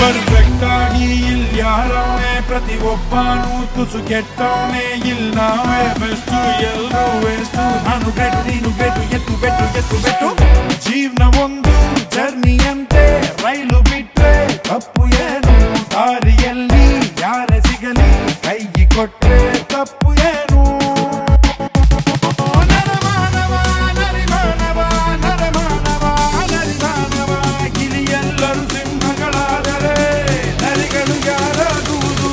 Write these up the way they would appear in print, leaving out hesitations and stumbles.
perfect ಆಗಿ ಇಲ್ಲಿ ಯಾರವನೇ ಪ್ರತಿಯೊಬ್ಬನೂ ತುಸು ಕೆಟ್ಟವನೇ ಇಲ್ಲಿ ನಾವೇ ಬೆಸ್ಟು ಎಲ್ಲರೂ ವೇಸ್ಟು ನಾನು ಬೆಟ್ಟು ನೀನು ಬೆಟ್ಟು ಎತ್ತು ಬೆಟ್ಟು ಎತ್ತು ಬೆಟ್ಟು ಜೀವನ ಒಂದು ಜರ್ನಿಯಂತೆ ರೈಲು ಬಿಟ್ರೆ ತಪ್ಪು ಏನು ದಾರಿಯಲ್ಲಿ ಯಾರೇ ಸಿಗಲಿ ಕೈಗೆ ಕೊಟ್ರೆ ತಪ್ಪು ಏನು ಗಿಲಿಯೆಲ್ಲರೂ ಸಿಂಹಗಳಾದರೆ ನರಿಗಳು ಯಾರಾಗುವುದು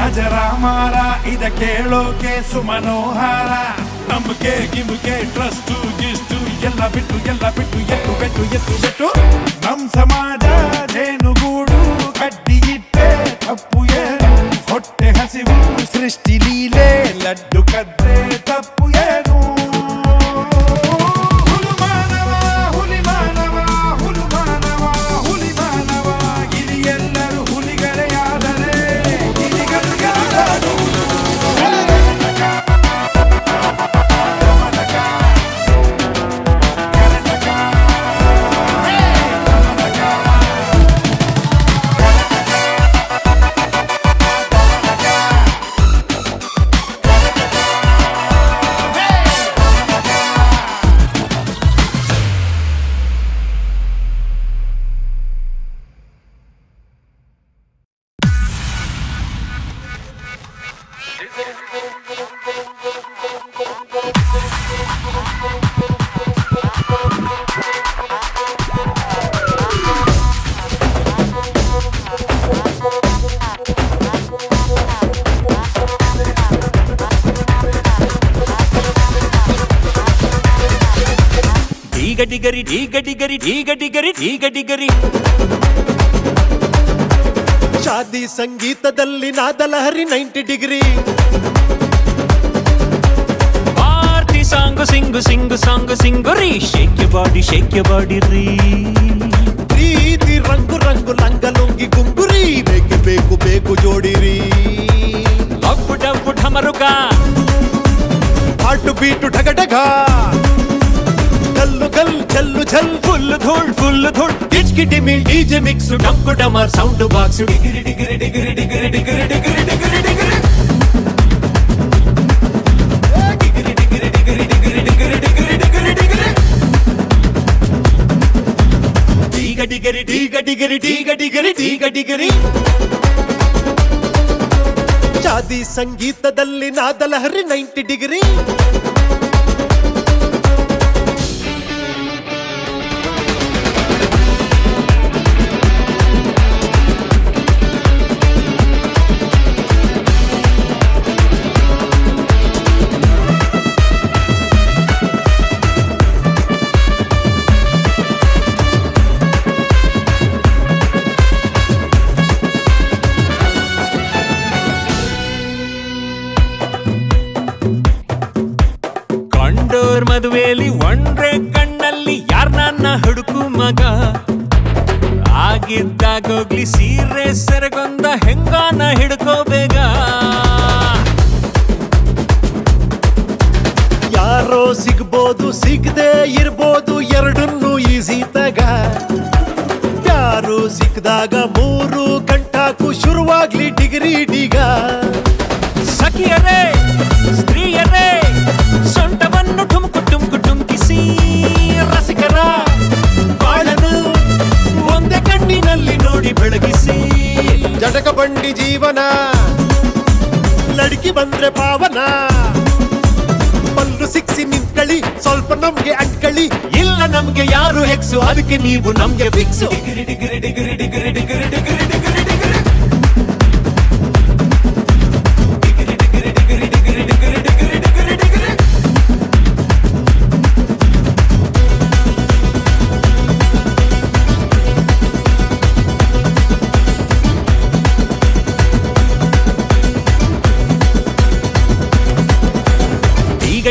ಅಜರಾಮಾರ ಇದ ಕೇಳೋಕೆ ಸುಮನೋಹಾರ ನಂಬಿಕೆ ಗಿಂಬಿಕೆ ಟ್ರಸ್ಟು ಗಿಸ್ಟು ಎಲ್ಲ ಬಿಟ್ಟು ಎತ್ತು ಬೆಟ್ಟು ಎತ್ತು ಬೆಟ್ಟು ನಮ್ ಸಮಾಜ ಜೇನುಗೂಡು ಕಡ್ಡಿ ಇಟ್ಟೆ ತಪ್ಪು ಏನು ಹೊಟ್ಟೆ ಹಸಿವು ಸೃಷ್ಟಿ ಲೀಲೆ ಲಡ್ಡು ಕದ್ರೆ ತಪ್ಪು ಏನು ಡಿಗರಿ ಡಿಗರಿ ಡಿಗರಿ ಡಿಗರಿ ಶಾದಿ ಸಂಗೀತದಲ್ಲಿ ನಾದಲಹರಿ 90 degree party song sing sing song ಸಿಂಗುರಿ ಶೇಕ್ ಯು ಬಾಡಿ ರೀ ಪ್ರೀತಿ ರಂಗು ರಂಗು ಲಂಗ ಲುಂಗಿ ಗುಂಗುರಿ ಬೇಕು ಬೇಕು ಬೇಕು ಜೋಡಿರಿ ಅಪ್ಪು ಡಪ್ಪು ಢಮರುಕ ಹಾಟು ಬೀಟು ಢಗ ಢಗ ಗಲ್ಲು ಗಲ್ ಝಲ್ಲು ಝಲ್ ಫುಲ್ ಧೂಳ್ ಕಿಚ್ಕಿಟಿ ಮಿಲ್ ಡಿಜೆ ಮಿಕ್ಸ್ ಡಂಕು ಡಮರ್ ಸೌಂಡ್ ಬಾಕ್ಸ್ ಡಿಗರಿ ಡಿಗರಿ ಡಿಗರಿ ಡಿಗರಿ ಡಿಗರಿ ಡಿಗರಿ ಡಿಗರಿ ಡಿಗರಿ ಡಿಗರಿ ಶಾದಿ ಸಂಗೀತದಲ್ಲಿ ನಾದಲಹರಿ 90 ಡಿಗ್ರಿ ಮದುವೆಯಲ್ಲಿ ಒಂಡ್ರೆ ಕಣ್ಣಲ್ಲಿ ಯಾರ್ ನನ್ನ ಹುಡುಕು ಮಗ ಆಗಿದ್ದಾಗೋಗ್ಲಿ ಸೀರೆ ಸೆರಗೊಂದ ಹೆಂಗಾನ ಹಿಡ್ಕೋಬೇಗ ಯಾರೋ ಸಿಗ್ಬೋದು ಸಿಗದೆ ಇರ್ಬೋದು ಎರಡನ್ನೂ ಈಸಿ ತಗ ಯಾರು ಸಿಕ್ಕಿದಾಗ 3 ಗಂಟಾಕು ಶುರುವಾಗ್ಲಿ ಡಿಗ್ರಿ ಡಿಗ ಸಖಿಯರೇ ಸ್ತ್ರೀಯರೇ ಸೊಂಟವನ್ನು ಟುಮ್ಕಿಸಿ ರಸಿಕರ ಬಾಳನು ಒಂದೇ ಕಣ್ಣಿನಲ್ಲಿ ನೋಡಿ ಬೆಳಗಿಸಿ ಜಟಕ ಬಂಡಿ ಜೀವನ ಹುಡುಗಿ ಬಂದ್ರೆ ಪಾವನ ಪಲ್ಲು ಸಿಕ್ಸಿ ನಿಂತ್ಕಳಿ ಸ್ವಲ್ಪ ನಮ್ಗೆ ಅಂಟ್ಕಳಿ ಇಲ್ಲ ನಮ್ಗೆ ಯಾರು ಹೆಕ್ಸು ಅದಕ್ಕೆ ನೀವು ನಮ್ಗೆ ಫಿಕ್ಸು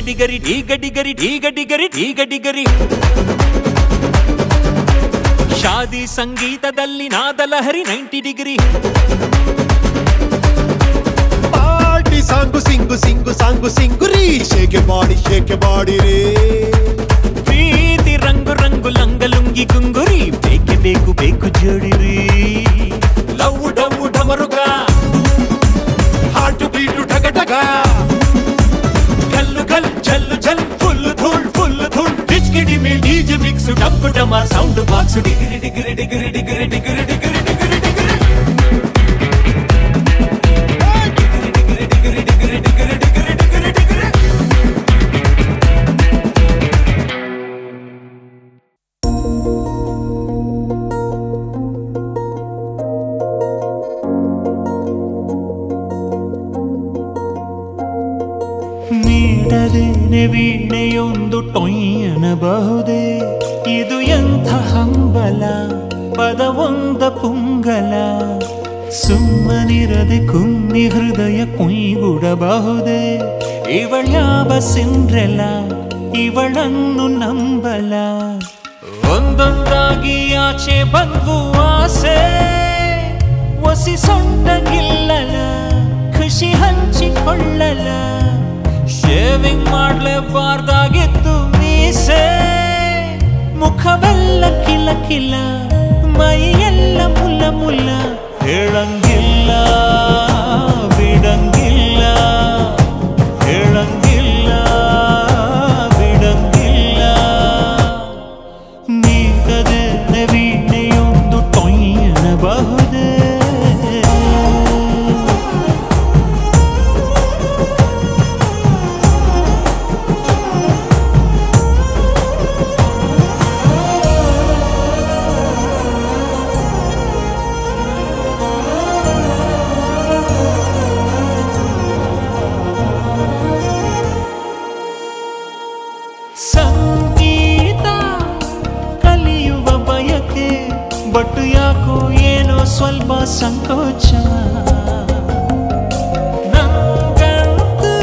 ಡಿಗರಿ ಡಿಗರಿ ಡಿಗರಿ ಡಿಗರಿ ಶಾದಿ ಸಂಗೀತದಲ್ಲಿ ನಾದಲಹರಿ 90 degree party song sing sing song ಸಿಂಗುರಿ ಶೇಕೆ ಬಾಡಿ ರೇ ಪ್ರೀತಿ ರಂಗು ರಂಗು ಲಂಗಲುಂಗಿ ಗುಂಗುರಿ ಬೇಕೆ ಬೇಕು ಬೇಕು ಜೋಡಿರಿ ಲವ್ ಡವ್ ಡಮರುಗ ಹಾರ್ಟ್ ಬೀಟು ಠಗ ಠಗ ಗಲ್ ಜಲ್ ಜಲ್ ಫುಲ್ ಧೂಳ್ ಡಿಚ್ಕಿಡಿ ಮೇಲ್ ಡಿಜೆ ಮಿಕ್ಸ್ ಡಬ್ಬ ಡಮ ಸೌಂಡ್ ಬಾಕ್ಸ್ ಡಿಗರಿ ಡಿಗರಿ ಡಿಗರಿ ಡಿಗರಿ ಡಿಗರಿ ಡಿಗರಿ ಡಿಗರಿ ಡಿಗರಿ ನೀಡದೇನೆ ವೀಣೆಯೊಂದು ಟೊಯ್ಯನಬಹುದೇ ಇದು ಎಂಥ ಹಂಬಲ ಪದವೊಂದ ಪುಂಗಲ ಸುಮ್ಮನಿರದೆ ಕುನ್ನಿ ಹೃದಯ ಕುಯ್ಗುಡಬಹುದೇ ಇವಳ್ಯಾವ ಸಿಂಡ್ರೆಲ್ಲ ಇವಳನ್ನು ನಂಬಲ ಒಂದೊಂದಾಗಿ ಆಚೆ ಬಂದ್ವು ಆಸೆ ಒಸಿ ಸೊಂಟಗಿಲ್ಲಲ ಖುಷಿ ಹಂಚಿಕೊಳ್ಳಲ ಶೇವಿಂಗ್ ಮಾಡ್ಲೇಬಾರ್ದಾಗಿತ್ತು ಮೀಸೆ ಮುಖವೆಲ್ಲ ಕಿಲ ಕಿಲ ಮೈಯೆಲ್ಲ ಮುಲ್ಲ ಮುಲ್ಲ ಹೇಳಂಗಿಲ್ಲ ಬಿಡಂಗಿಲ್ಲ ಹೇಳಂಗಿಲ್ಲ ಬಿಡಂಗಿಲ್ಲ ನೀಗದೆ ವೀಣೆಯೊಂದು ಟೊಯ್ಯನಬಹುದೇ ಸಂಗೀತ ಕಲಿಯುವ ಬಯಕೆ ಬಟ್ ಯಾಕೋ ಏನೋ ಸ್ವಲ್ಪ ಸಂಕೋಚ ನಂಗಂತೂ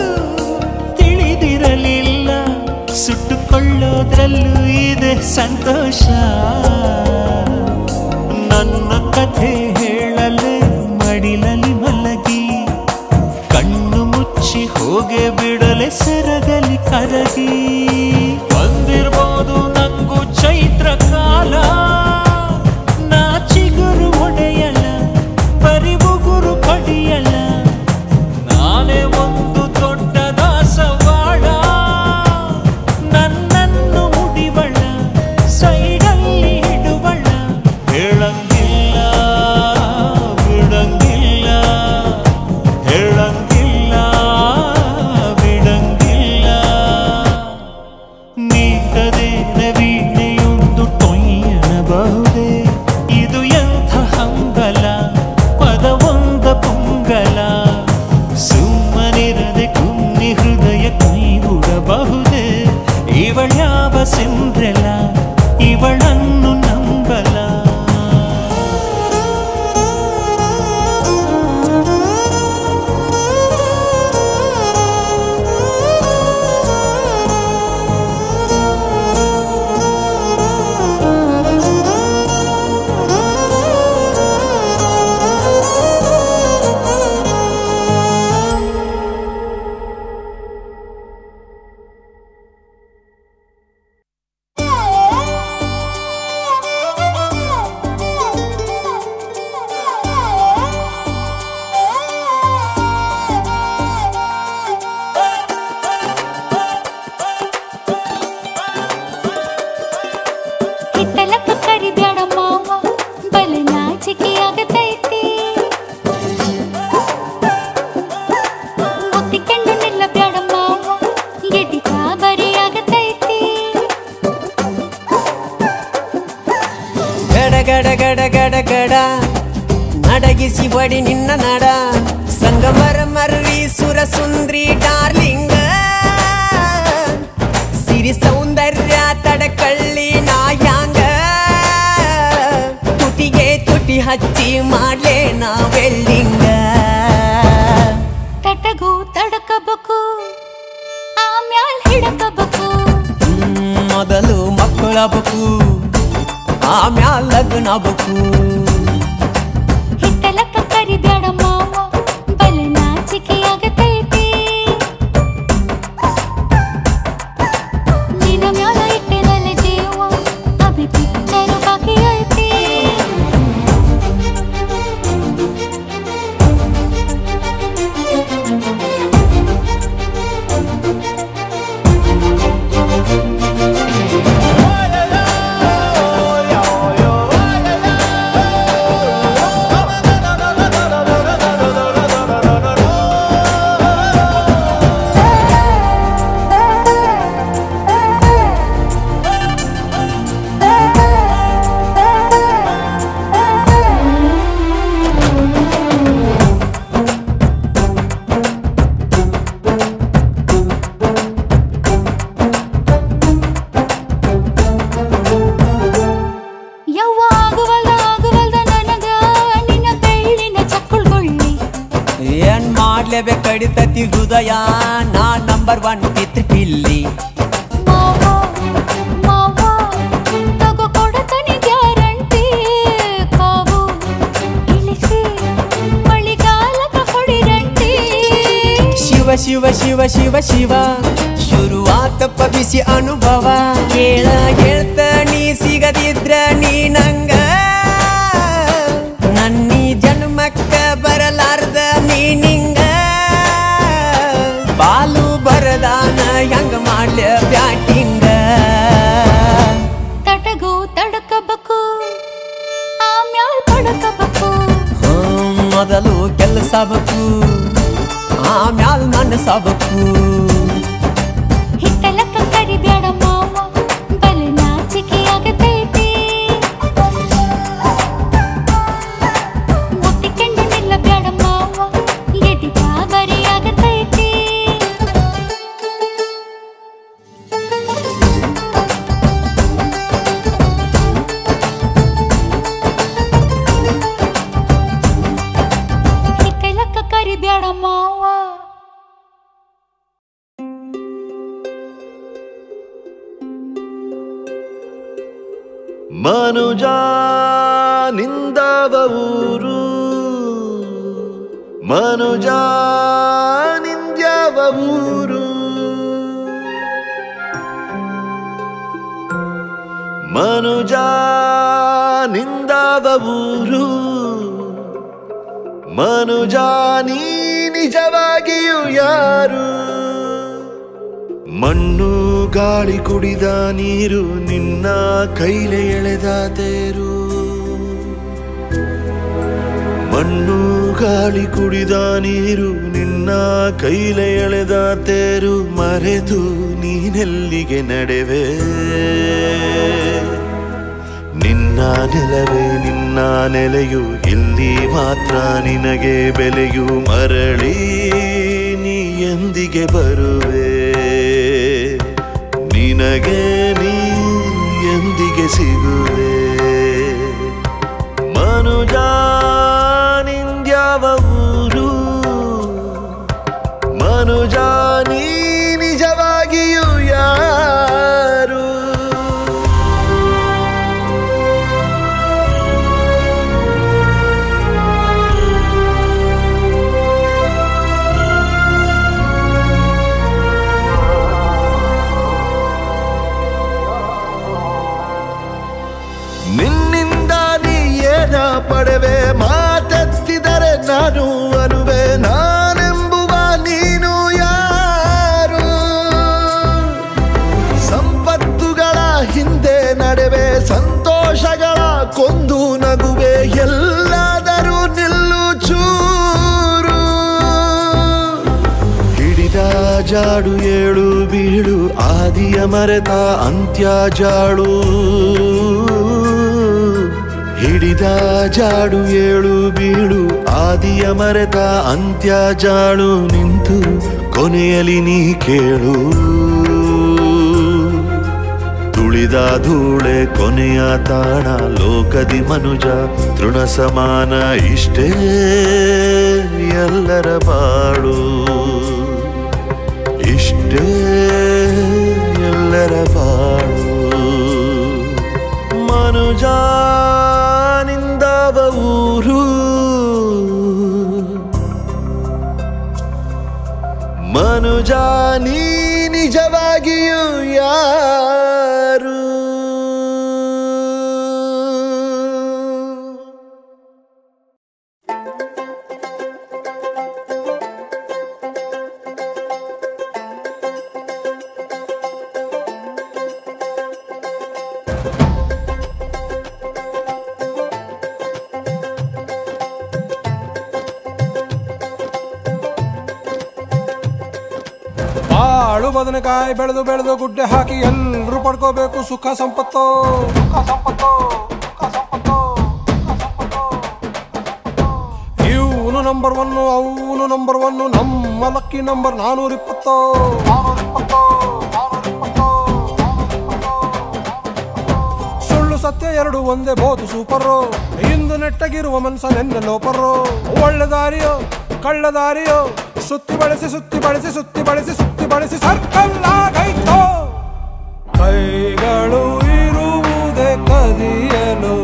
ತಿಳಿದಿರಲಿಲ್ಲ ಸುಟ್ಟುಕೊಳ್ಳೋದ್ರಲ್ಲೂ ಇದೆ ಸಂತೋಷ ನನ್ನ ಕಥೆ ಹೇಳಲೆ ಮಡಿಲಲ್ಲಿ ಮಲಗಿ ಕಣ್ಣು ಮುಚ್ಚಿ ಹೋಗೆ ಬಿಡಲೆ ಸೆರಗಲಿ ಕರಗಿ ಬಂದಿರ್ಬೋದು ನಂಗೂ ಚೈತ್ರ ಕಾಲ ನಾ ಚಿಗುರು ಒಡೆಯಲ್ಲ ಪರಿಬುಗುರು ಪಡಿಯಲ್ಲ ನಾನೇ ಒಂದು ದೊಡ್ಡ ದಾಸವಾಳ ನನ್ನನ್ನು ಮುಡಿವಳ ಸೈಡಲ್ಲಿ ಇಡುವಳ ಹೇಳಂಗಿಲ್ಲ ಬಿಡಂಗಿಲ್ಲ ಹೇಳಂಗಿಲ್ಲ ಬಿಡಂಗಿಲ್ಲ ನೀಗದೆ ವೀಣೆಯೊಂದು ಟೊಯ್ಯನಬಹುದೇ ತಿರುಗಿಸಿ ಬಡಿ ನಿನ್ನ ನಡ ಸಂಗಮರ ಮರ್ರಿ ಸುರ ಸುಂದ್ರಿ ಡಾರ್ಲಿಂಗ ಸಿರಿ ಸೌಂದರ್ಯ ತಡಕಳ್ಳಿ ನಾಯಾಂಗ ತುಟಿಗೆ ತುಟಿ ಹಚ್ಚಿ ಮಾಡ್ಲೆ ನಾ ವೆಲ್ಡಿಂಗ ತಟಗೂ ತಡಕಬೇಕು ಆಮ್ಯಾಲ್ ಹಿಡಕಬೇಕು ಮೊದಲು ಮಕ್ಕಳಬೇಕು ಆಮ್ಯಾಲ್ ಲಗ್ನಬೇಕು ಹಿಟ್ಟಲಕ್ಕ ಕರಿಬೇಡ ಮಾವ ಬಲೆ ನಾಚಿಕೆ ಆಗತೈತಿ ನಿನ್ನ ಮ್ಯಾಲ ಇಟ್ಟಿರಲ್ಲ ಜೀವ ಅಭಿ ಪಿಕ್ಚರ್ ಬಾಕಿ ಐತಿ ಕಡಿತತಿ ಹೃದಯ ನಾ ನಂಬರ್ 1 ಕಿತ್ ಪಿಲ್ಲಿ ತಗೋ ಕೊಡತನಿ ಗ್ಯಾರಂಟಿ ಕಾವು ಇಳಿಸಿ ಮಳಿಗಾಲಕ ಹೊಡಿರಂಟಿ ಶಿವ ಶಿವ ಶಿವ ಶಿವ ಶಿವ ಶುರುವಾತಪ್ಪ ಬಿಸಿ ಅನುಭವ ಕೇಳ ಹೇಳ್ತ ನೀ ಸಿಗದಿದ್ರ ನೀ ನಂಗ ನನ್ನೀ ಜನ್ಮಕ್ಕ ಬರಲಾರ್ದ ನೀ ನಿಂಗ ಬಾಲು ಬರದಾನ ಹೆಂಗ ಮಾಡ್ಲ ಬ್ಯಾಟಿಂಗ ತಟಗೂ ತಡಕಬೇಕು ಆಮ್ಯಾಲ್ ಪಡಕಬೇಕು ಮೊದಲು ಕೆಲಸಬೇಕು ಆಮ್ಯಾಲ್ ಮನಸಬೇಕು ಹಿಟ್ಟಲಕ್ಕ ಕರಿಬೇಡ ಮಾವ ಬಲೆ ನಾಚಿಕೆ ಆಗತೈತಿ ಮುಟ್ಟಿಕೊಂಡು ನಿಲ್ಲಬೇಡ ಮಾವ ಎದಿ ಗಾಬರಿ ಆಗತೈತಿ ಹಿಟ್ಟಲಕ್ಕ ಕರಿಬೇಡ ಮಾವ ಮನುಜ ನಿಂದವ ಊರು ಮನುಜ ನಿಂದ್ಯವ ಊರು ಮನುಜ ನಿಂದವ ಊರು ಮನುಜ ನೀ ನಿಜವಾಗಿಯೂ ಯಾರು ಮಣ್ಣು ಗಾಳಿ ಕುಡಿದ ನೀರು ನಿನ್ನ ಕೈಲೆ ಎಳೆದ ತೇರು ಮಣ್ಣು ಗಾಳಿ ಕುಡಿದ ನೀರು ನಿನ್ನ ಕೈಲೆ ಎಳೆದ ತೇರು ಮರೆತು ನೀನೆಲ್ಲಿಗೆ ನಡೆವೆ ನಿನ್ನ ನೆಲವೇ ನಿನ್ನ ನೆಲೆಯು ಇಲ್ಲಿ ಮಾತ್ರ ನಿನಗೆ ಬೆಲೆಯು ಮರಳಿ ನೀ ಎಂದಿಗೆ ಬರುವೆ ನಿನಗೆ ನೀ ಎಂದಿಗೆ ಸಿಗುವೆ ಮನುಜ ನಿಂದ್ಯಾವ ಊರು ಮನುಜ ನೀ ನಿಜವಾಗಿಯೂ ಯಾರು ನಿನ್ನಿಂದ ನೀ ಏನ ಪಡೆವೆ ಮಾತೆತ್ತಿದರೆ ನಾನು ಅನುವೆ ನಾನೆಂಬುವ ನೀನು ಯಾರು ಸಂಪತ್ತುಗಳ ಹಿಂದೆ ನಡೆವೆ ಸಂತೋಷಗಳ ಕೊಂದು ನಗುವೆ ಎಲ್ಲಾದರೂ ನಿಲ್ಲು ಚೂರು ಹಿಡಿದ ಜಾಡು ಏಳು ಬೀಳು ಆದಿಯ ಮರೆತ ಅಂತ್ಯ ಜಾಡು ಹಿಡಿದ ಜಾಡು ಏಳು ಬೀಳು ಆದಿಯ ಮರೆತ ಅಂತ್ಯ ಜಾಳು ನಿಂತು ಕೊನೆಯಲ್ಲಿ ನೀ ಕೇಳು ತುಳಿದ ಧೂಳೆ ಕೊನೆಯ ತಾಣ ಲೋಕದಿ ಮನುಜ ತೃಣ ಸಮಾನ ಇಷ್ಟೇ ಎಲ್ಲರ ಬಾಳು ಇಷ್ಟೇ ಎಲ್ಲರ ಬಾಳು ಮನುಜ ನಿಂದವ ಊರು ಮನುಜ ನೀ ನಿಜವಾಗಿಯೂ ಯಾರು ಬಾಳು ಬದನೆಕಾಯಿ ಬೆಳೆದು ಬೆಳೆದು ಗುಡ್ಡೆ ಹಾಕಿ ಎಲ್ರು ಪಡ್ಕೋಬೇಕು ಸುಖ ಸಂಪತ್ತು ಇವನು ನಂಬರ್ 1 ಅವನು ನಂಬರ್ 1 ನಮ್ಮ ಲಕ್ಕಿ ನಂಬರ್ 420 ಸುಳ್ಳು ಸತ್ಯ ಎರಡು ಒಂದೇ ಬೋದು ಸೂಪರು ಇಂದು ನೆಟ್ಟಗಿರುವ ಮನಸ್ಸ ನೆನ್ನೆ ಲೋಪರು ಒಳ್ಳೆ ದಾರಿಯೋ ಕಳ್ಳ ದಾರಿಯೋ ಸುತ್ತಿ ಬಳಸಿ ಸುತ್ತಿ ಬಳಸಿ ಸುತ್ತಿ ಬಳಸಿ ಸುತ್ತಿ ಬಳಸಿ ಸರ್ಕಲ್ ಆಗೈತೋ ಕೈಗಳು ಇರುವುದೇ ಕದಿಯಲು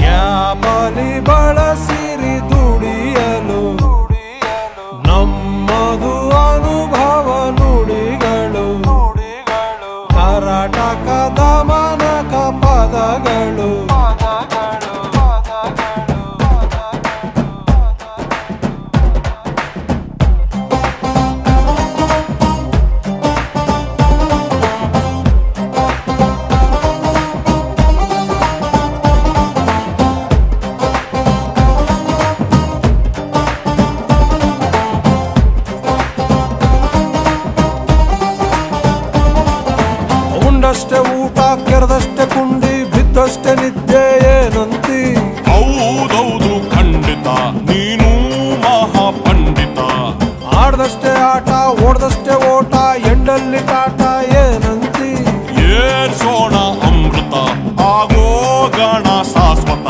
ಜ್ಞಾಪನಿ ಬಳಸಿರಿ ದುಡಿಯಲು ನಮ್ಮದು ಅನುಭವ ನುಡಿಗಳು ಕರಾಟಕದ ಮನಕ ಪದಗಳು ಉಂಡಷ್ಟೇ ಊಟ ಕೆರೆದಷ್ಟೇ ಕುಂಡಿ ಬಿದ್ದಷ್ಟೇ ನಿದ್ದೆ ಏನಂತಿ ಹೌದೌದು ಖಂಡಿತ ನೀನು ಮಹಾ ಪಂಡಿತ ಆಡ್ದಷ್ಟೇ ಆಟ ಓಡ್ದಷ್ಟೇ ಓಟ ಎಂಡಲ್ಲಿ ಟಾಟ ಏನಂತಿ ಏರ್ಸೋಣ ಅಮೃತ ಆಗೋಗಣ ಶಾಶ್ವತ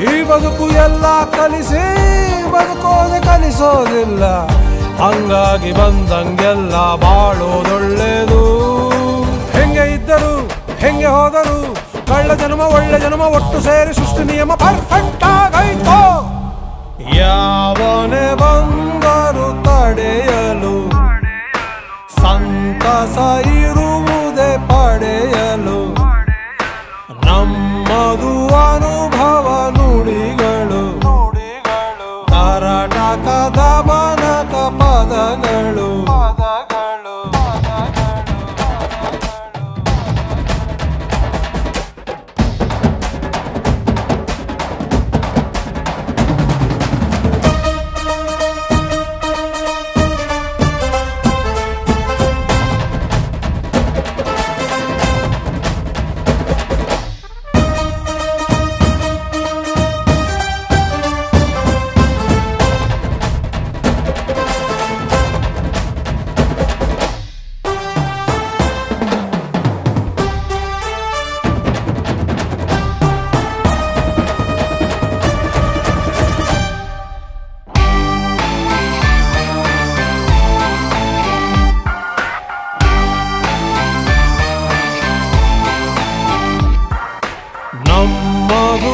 ಈ ಬದುಕು ಎಲ್ಲ ಕಲಿಸಿ ಬದುಕೋದೆ ಕಲಿಸೋದಿಲ್ಲ ಹಂಗಾಗಿ ಬಂದಂಗೆಲ್ಲ ಬಾಳೋದೊಳ್ಳೇದು ಹೆಂಗೆ ಇದ್ದರು ಹೆಂಗೆ ಹೋದರು ಕಳ್ಳ ಜನ್ಮ ಒಳ್ಳೆ ಜನ್ಮ ಒಟ್ಟು ಸೇರಿ ಸೃಷ್ಟಿ ನಿಯಮ ಪರ್ಫೆಕ್ಟ್ ಆಗೈತೋ ಯಾವನೇ ಬಂದರು ತಡೆಯಲು ಸಂತಸ ಇರುವುದೇ ಪಡೆಯಲು ನಮ್ಮದು ಅನುಭವ ನುಡಿಗಳು ಕರಾಟಕದ ಮನಕ ಪದಗಳು ನಮ್ಮದು